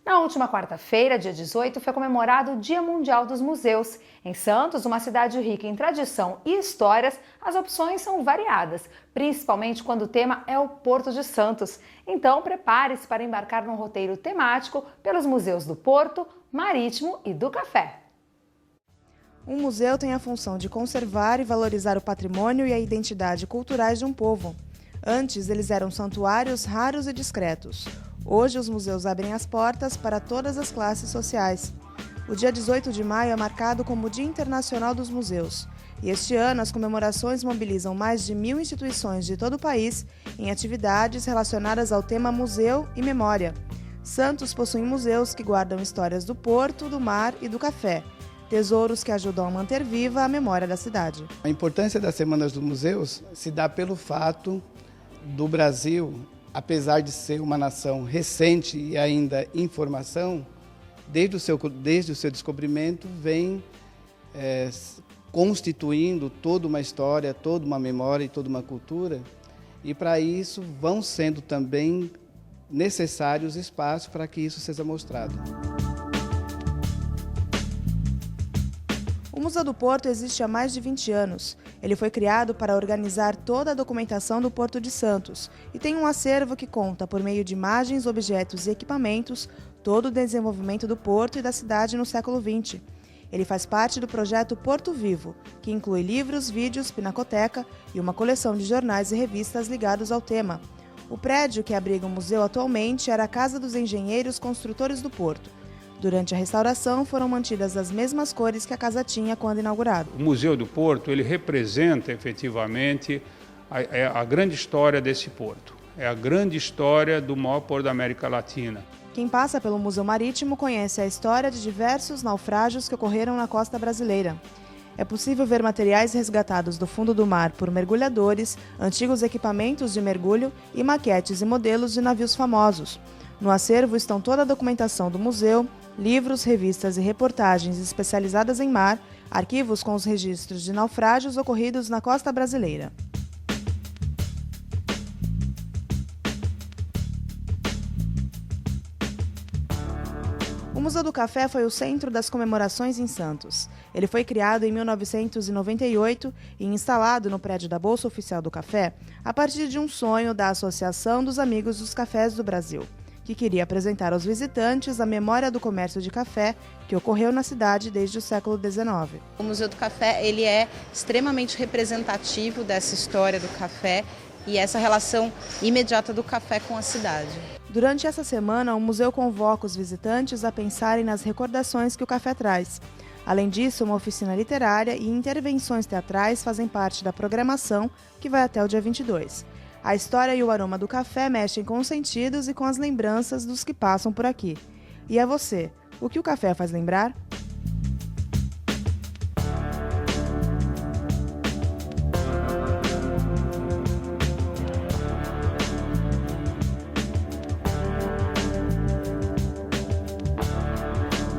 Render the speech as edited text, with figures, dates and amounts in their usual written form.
Na última quarta-feira, dia 18, foi comemorado o Dia Mundial dos Museus. Em Santos, uma cidade rica em tradição e histórias, as opções são variadas, principalmente quando o tema é o Porto de Santos. Então, prepare-se para embarcar num roteiro temático pelos museus do Porto, Marítimo e do Café. Um museu tem a função de conservar e valorizar o patrimônio e a identidade culturais de um povo. Antes, eles eram santuários raros e discretos. Hoje, os museus abrem as portas para todas as classes sociais. O dia 18 de maio é marcado como Dia Internacional dos Museus. E este ano, as comemorações mobilizam mais de 1.000 instituições de todo o país em atividades relacionadas ao tema Museu e Memória. Santos possui museus que guardam histórias do porto, do mar e do café. Tesouros que ajudam a manter viva a memória da cidade. A importância das Semanas dos Museus se dá pelo fato do Brasil, apesar de ser uma nação recente e ainda em formação, desde o seu descobrimento vem constituindo toda uma história, toda uma memória e toda uma cultura, e para isso vão sendo também necessários espaços para que isso seja mostrado. O Museu do Porto existe há mais de 20 anos. Ele foi criado para organizar toda a documentação do Porto de Santos e tem um acervo que conta, por meio de imagens, objetos e equipamentos, todo o desenvolvimento do Porto e da cidade no século XX. Ele faz parte do projeto Porto Vivo, que inclui livros, vídeos, pinacoteca e uma coleção de jornais e revistas ligados ao tema. O prédio que abriga o museu atualmente era a Casa dos Engenheiros Construtores do Porto. Durante a restauração, foram mantidas as mesmas cores que a casa tinha quando inaugurado. O Museu do Porto, ele representa efetivamente a grande história desse porto. É a grande história do maior porto da América Latina. Quem passa pelo Museu Marítimo conhece a história de diversos naufrágios que ocorreram na costa brasileira. É possível ver materiais resgatados do fundo do mar por mergulhadores, antigos equipamentos de mergulho e maquetes e modelos de navios famosos. No acervo estão toda a documentação do museu, livros, revistas e reportagens especializadas em mar, arquivos com os registros de naufrágios ocorridos na costa brasileira. O Museu do Café foi o centro das comemorações em Santos. Ele foi criado em 1998 e instalado no prédio da Bolsa Oficial do Café a partir de um sonho da Associação dos Amigos dos Cafés do Brasil, que queria apresentar aos visitantes a memória do comércio de café que ocorreu na cidade desde o século XIX. O Museu do Café ele é extremamente representativo dessa história do café e essa relação imediata do café com a cidade. Durante essa semana, o museu convoca os visitantes a pensarem nas recordações que o café traz. Além disso, uma oficina literária e intervenções teatrais fazem parte da programação, que vai até o dia 22. A história e o aroma do café mexem com os sentidos e com as lembranças dos que passam por aqui. E a você, o que o café faz lembrar?